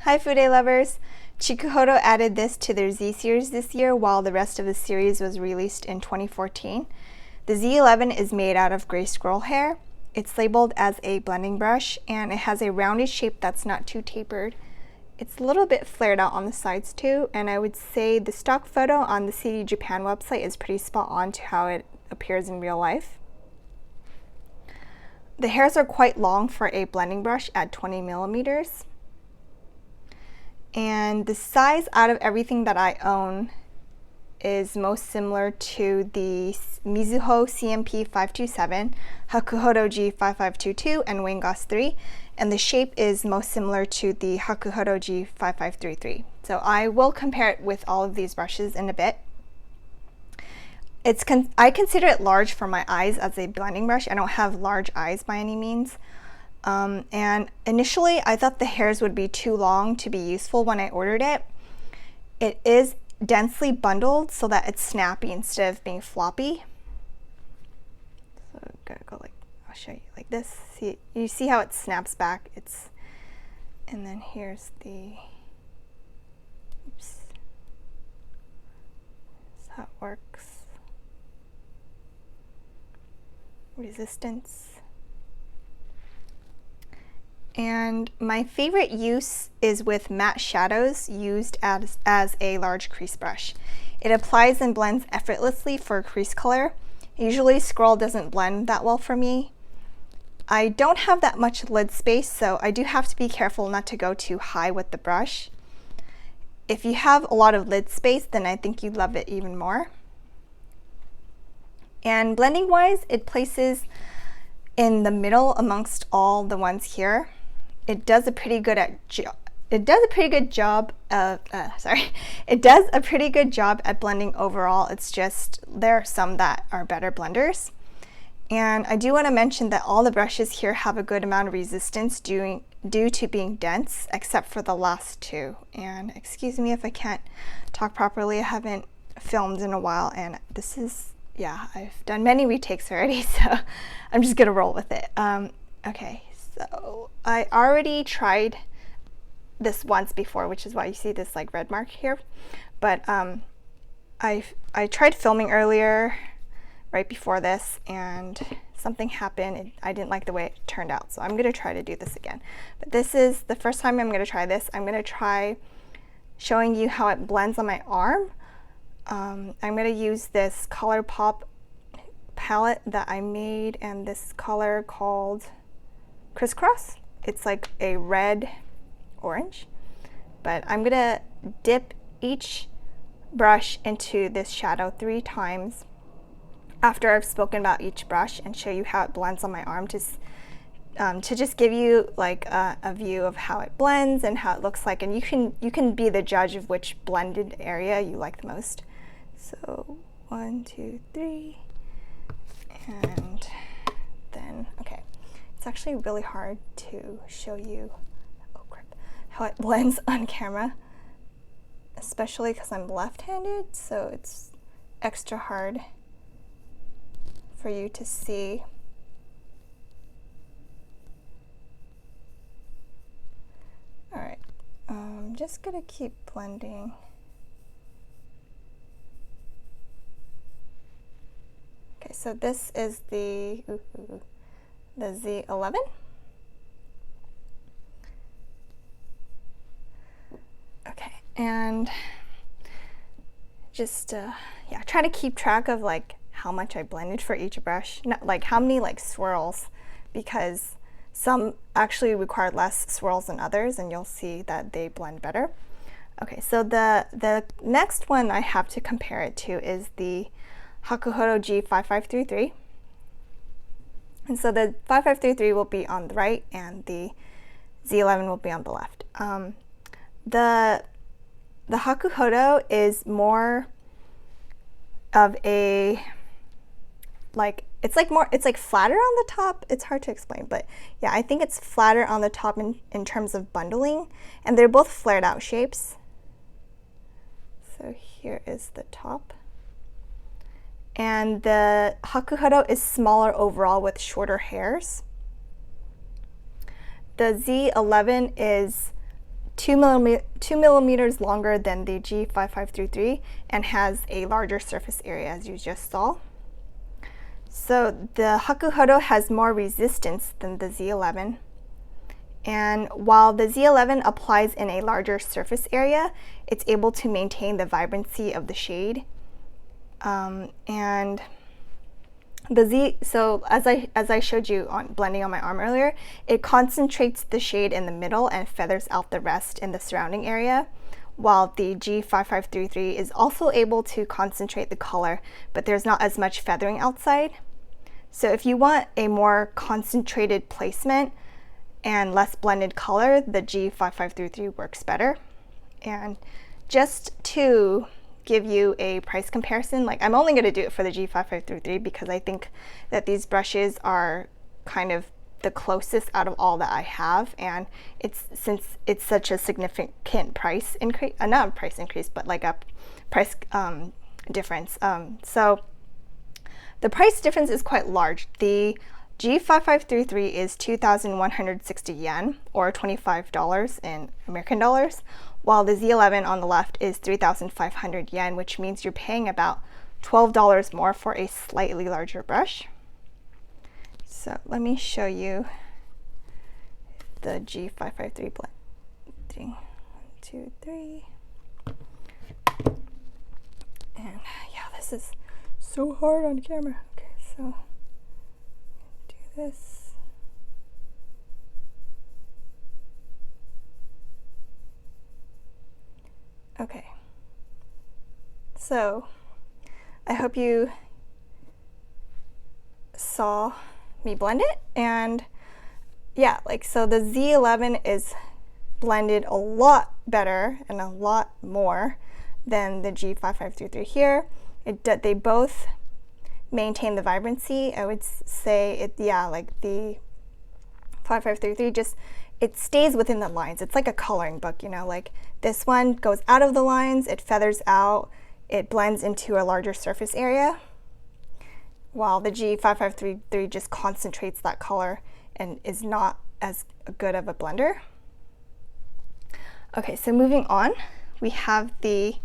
Hi Fude lovers! Chikuhodo added this to their Z series this year while the rest of the series was released in 2014. The Z11 is made out of gray squirrel hair. It's labeled as a blending brush and it has a rounded shape that's not too tapered. It's a little bit flared out on the sides too, and I would say the stock photo on the CD Japan website is pretty spot on to how it appears in real life. The hairs are quite long for a blending brush at 20 millimeters. And the size out of everything that I own is most similar to the Mizuho CMP527, Chikuhodo G5522, and Wayne Goss 3. And the shape is most similar to the Chikuhodo G5533. So I will compare it with all of these brushes in a bit. I consider it large for my eyes as a blending brush. I don't have large eyes by any means. And initially I thought the hairs would be too long to be useful when I ordered it. It is densely bundled so that it's snappy instead of being floppy. So I'm gonna go like, I'll show you like this. See, you see how it snaps back? And then here's the, oops, that's how it works. Resistance. And my favorite use is with matte shadows used as a large crease brush. It applies and blends effortlessly for crease color. Usually scroll doesn't blend that well for me. I don't have that much lid space, so I do have to be careful not to go too high with the brush. If you have a lot of lid space, then I think you'd love it even more. And blending wise, it places in the middle amongst all the ones here. It does a pretty good job at blending overall. It's just there are some that are better blenders. And I do want to mention that all the brushes here have a good amount of resistance due to being dense, except for the last two. And excuse me if I can't talk properly. I haven't filmed in a while, and this is, yeah, I've done many retakes already, so I'm just gonna roll with it. Okay. So I already tried this once before, which is why you see this like red mark here. But I tried filming earlier, right before this, and something happened. I didn't like the way it turned out, so I'm going to try to do this again. But this is the first time I'm going to try this. I'm going to try showing you how it blends on my arm. I'm going to use this ColourPop palette that I made, and this color called Crisscross. It's like a red orange, but I'm gonna dip each brush into this shadow 3 times after I've spoken about each brush and show you how it blends on my arm, to just give you like a view of how it blends and how it looks like, and you can be the judge of which blended area you like the most. So 1, 2, 3, and then okay. It's actually really hard to show you, oh crap, how it blends on camera, especially because I'm left-handed, so it's extra hard for you to see. All right, I'm just gonna keep blending. Okay, so this is the Z11. Okay, and just yeah, try to keep track of like how much I blended for each brush, not like how many like swirls, because some actually require less swirls than others, and you'll see that they blend better. Okay, so the next one I have to compare it to is the Chikuhodo G5533. And so the 5533 will be on the right and the Z11 will be on the left. The Chikuhodo is more of a, like, it's like flatter on the top. It's hard to explain, but yeah, I think it's flatter on the top in terms of bundling, and they're both flared out shapes. So here is the top. And the Chikuhodo is smaller overall with shorter hairs. The Z11 is 2 millimeters longer than the G5533 and has a larger surface area, as you just saw. So the Chikuhodo has more resistance than the Z11. And while the Z11 applies in a larger surface area, it's able to maintain the vibrancy of the shade. And the so as I showed you on blending on my arm earlier, it concentrates the shade in the middle and feathers out the rest in the surrounding area, while the G5533 is also able to concentrate the color, but there's not as much feathering outside. So if you want a more concentrated placement and less blended color, the G5533 works better. And just to give you a price comparison, like I'm only going to do it for the G5533 because I think that these brushes are kind of the closest out of all that I have, and since it's such a significant price increase, not a price increase, but like a price difference. So the price difference is quite large. The G5533 is 2,160 yen, or $25 in American dollars, while the Z11 on the left is 3,500 yen, which means you're paying about $12 more for a slightly larger brush. So let me show you the G553 blending. 1, 2, 3. And yeah, this is so hard on camera. Okay, so do this. Okay, so I hope you saw me blend it, and yeah, like, so the Z11 is blended a lot better and a lot more than the G5533 here. They both maintain the vibrancy. I would say it, yeah, like the 5533 just, it stays within the lines. It's like a coloring book, you know, like this one goes out of the lines, it feathers out, it blends into a larger surface area, while the G5533 just concentrates that color and is not as good of a blender. Okay, so moving on, we have the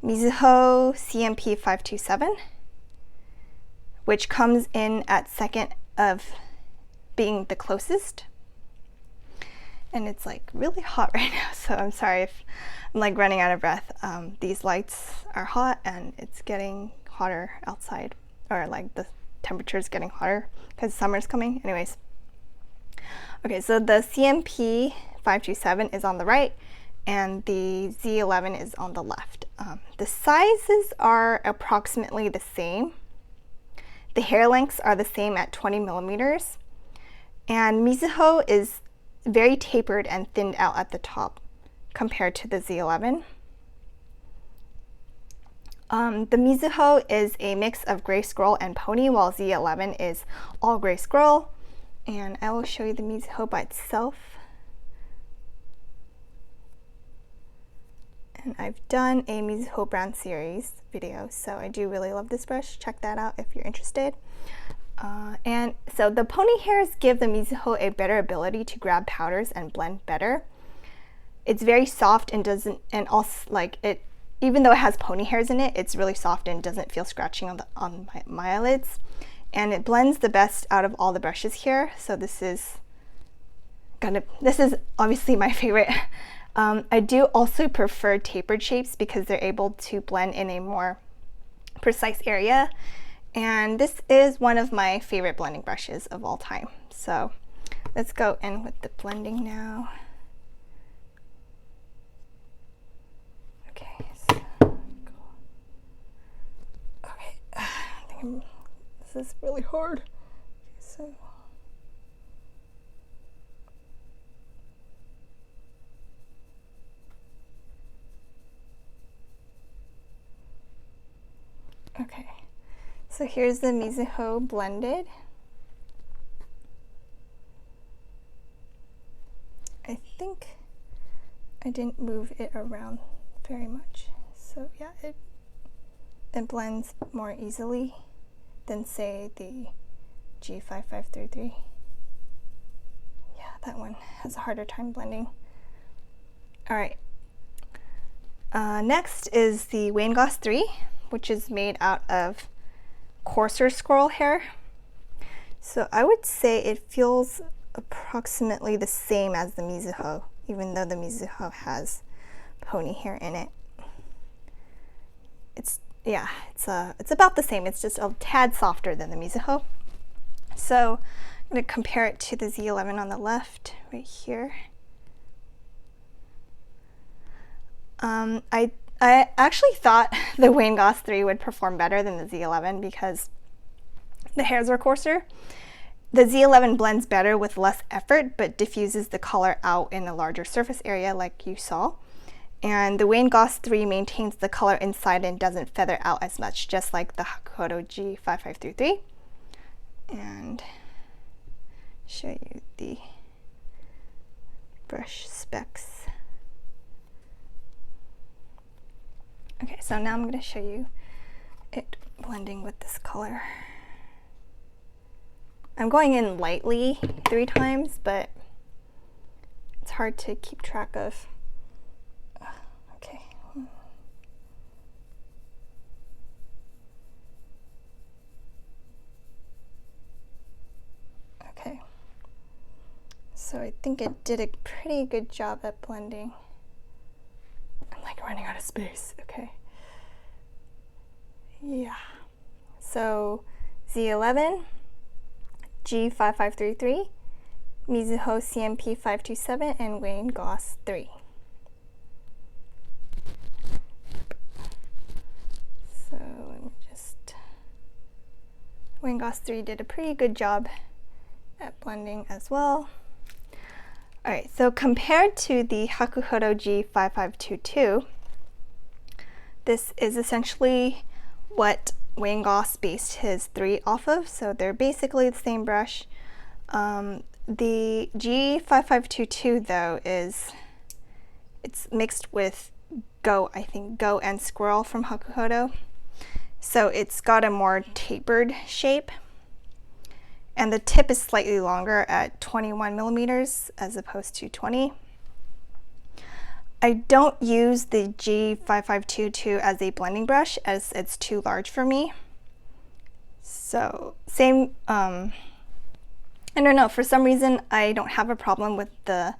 Mizuho CMP527, which comes in at second of being the closest. And it's like really hot right now, so I'm sorry if I'm like running out of breath. These lights are hot and it's getting hotter outside, or like the temperature is getting hotter because summer's coming. Anyways, okay, so the CMP527 is on the right and the Z11 is on the left. The sizes are approximately the same. The hair lengths are the same at 20 millimeters, and Mizuho is very tapered and thinned out at the top compared to the Z11. The Mizuho is a mix of gray scroll and pony, while Z11 is all gray scroll. And I will show you the Mizuho by itself. And I've done a Mizuho brand series video, so I do really love this brush. Check that out if you're interested. And so the pony hairs give the Mizuho a better ability to grab powders and blend better. It's very soft and doesn't, and also like it, even though it has pony hairs in it, it's really soft and doesn't feel scratching on my eyelids. And it blends the best out of all the brushes here. So this is obviously my favorite. I do also prefer tapered shapes because they're able to blend in a more precise area. And this is one of my favorite blending brushes of all time. So let's go in with the blending now. Okay, I think this is really hard. So okay. So here's the Mizuho blended. I think I didn't move it around very much. So yeah, it blends more easily than say the G5533. Yeah, that one has a harder time blending. All right. Next is the Wayne Goss 3, which is made out of coarser squirrel hair. So I would say it feels approximately the same as the Mizuho, even though the Mizuho has pony hair in it. It's about the same. It's just a tad softer than the Mizuho. So I'm going to compare it to the Z11 on the left right here. I actually thought the Wayne Goss 3 would perform better than the Z11 because the hairs are coarser. The Z11 blends better with less effort but diffuses the color out in a larger surface area like you saw. And the Wayne Goss 3 maintains the color inside and doesn't feather out as much, just like the Chikuhodo G5533. And show you the brush specs. Okay, so now I'm going to show you it blending with this color. I'm going in lightly 3 times, but it's hard to keep track of. Okay. Okay. So I think it did a pretty good job at blending. I'm like running out of space. Okay. Yeah. So Z11, G5533, Mizuho CMP527, and Wayne Goss 3. So let me just... Wayne Goss 3 did a pretty good job at blending as well. Alright, so compared to the Chikuhodo G5522, this is essentially what Wayne Goss based his 3 off of, so they're basically the same brush. The G5522 though it's mixed with Go and Squirrel from Chikuhodo, so it's got a more tapered shape. And the tip is slightly longer at 21 millimeters as opposed to 20. I don't use the G5522 as a blending brush as it's too large for me. So same, I don't know, for some reason I don't have a problem with the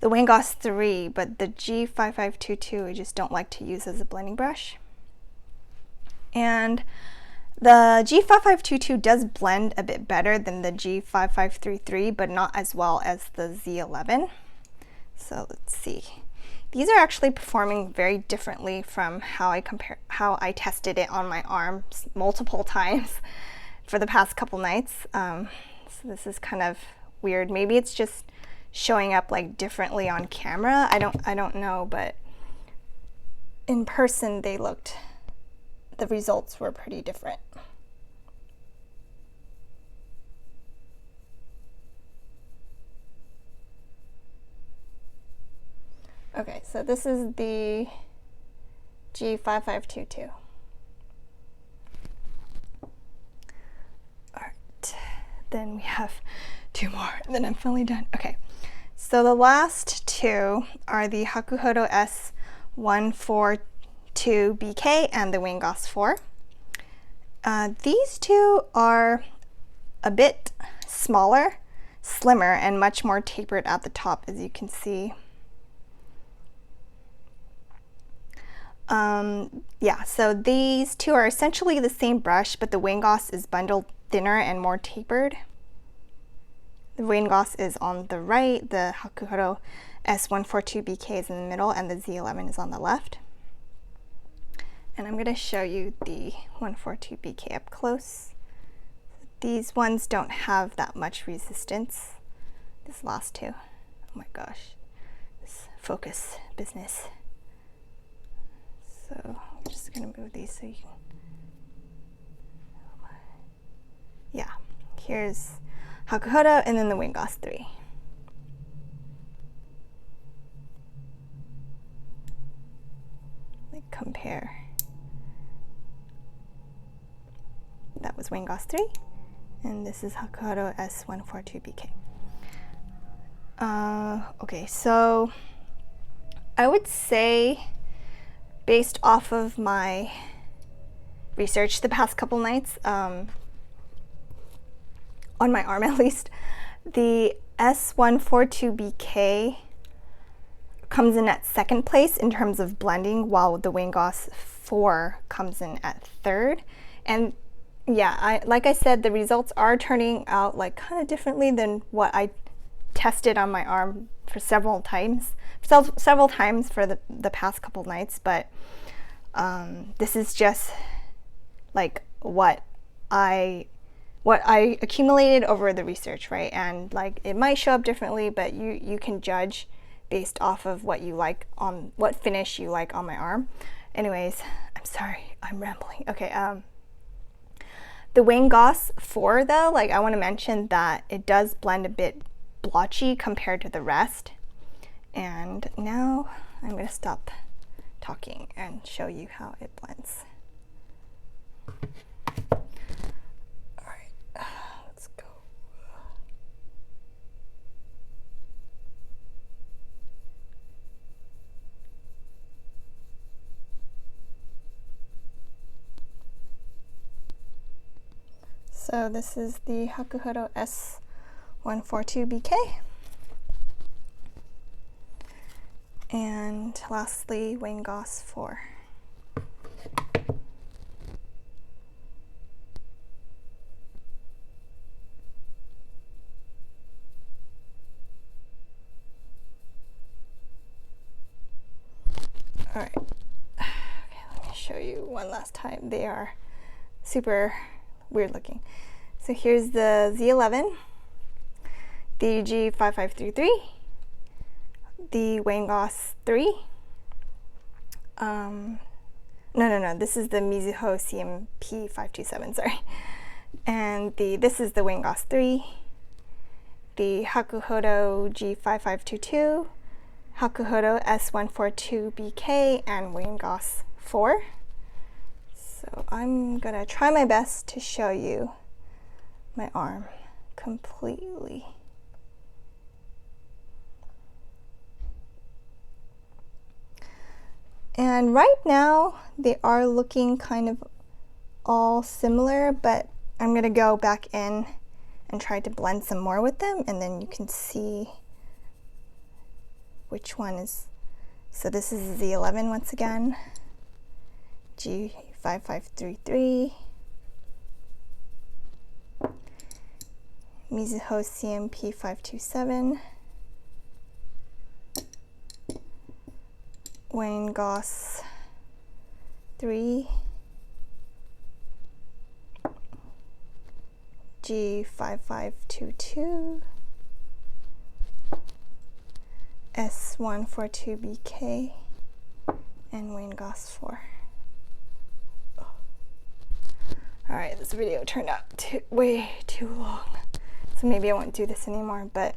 Wayne Goss 3, but the G5522 I just don't like to use as a blending brush. And the G5522 does blend a bit better than the G5533, but not as well as the Z11. So let's see. These are actually performing very differently from how I tested it on my arms multiple times for the past couple nights. So this is kind of weird. Maybe it's just showing up like differently on camera. I don't know, but in person the results were pretty different. Okay, so this is the G5522. All right, then we have 2 more, and then I'm finally done. Okay, so the last 2 are the Chikuhodo S142BK and the Wayne Goss 4. These 2 are a bit smaller, slimmer, and much more tapered at the top, as you can see. Yeah, so these 2 are essentially the same brush, but the Wayne Goss is bundled thinner and more tapered. The Wayne Goss is on the right, the Chikuhodo S142BK is in the middle, and the Z11 is on the left. And I'm going to show you the 142BK up close. These ones don't have that much resistance. This last 2. Oh my gosh, this focus business. So I'm just going to move these so you can... Yeah, here's Chikuhodo and then the Wayne Goss 3. Like compare. That was Wayne Goss 3, and this is Chikuhodo S142BK. Okay, so I would say, based off of my research the past couple nights, on my arm at least, the S142BK comes in at second place in terms of blending, while the Wayne Goss 4 comes in at third. And yeah, like I said, the results are turning out like kind of differently than what I tested on my arm for several times for the past couple nights. But this is just like what I accumulated over the research, right? And like it might show up differently, but you can judge based off of what you like, on what finish you like on my arm. Anyways, I'm sorry, I'm rambling. Okay, the Wayne Goss 4 though, like I want to mention that it does blend a bit blotchy compared to the rest. And now I'm going to stop talking and show you how it blends. So this is the Chikuhodo S142BK. And lastly, Wayne Goss 4. All right, okay, let me show you one last time. They are super weird looking. So here's the Z11, the G5533, the Wayne Goss 3. No, this is the Mizuho CMP527, sorry. And this is the Wayne Goss 3, the Chikuhodo G5522, Chikuhodo S142BK, and Wayne Goss 4. So I'm gonna try my best to show you my arm completely. And right now they are looking kind of all similar, but I'm gonna go back in and try to blend some more with them, and then you can see which one is. So this is Z11 once again, G5533, Mizuho CMP527, Wayne Goss 3, G5522, S142BK, and Wayne Goss 4. Alright, this video turned out way too long, so maybe I won't do this anymore, but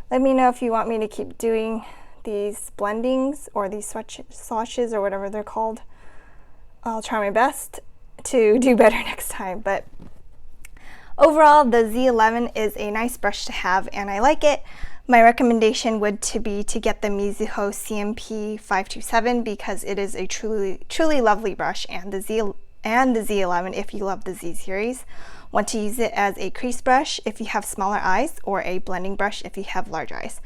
let me know if you want me to keep doing these blendings or these swatches or whatever they're called. I'll try my best to do better next time, but overall the Z11 is a nice brush to have and I like it. My recommendation would be to get the Mizuho CMP527 because it is a truly lovely brush, and the Z11 if you love the Z series. Want to use it as a crease brush if you have smaller eyes, or a blending brush if you have large eyes.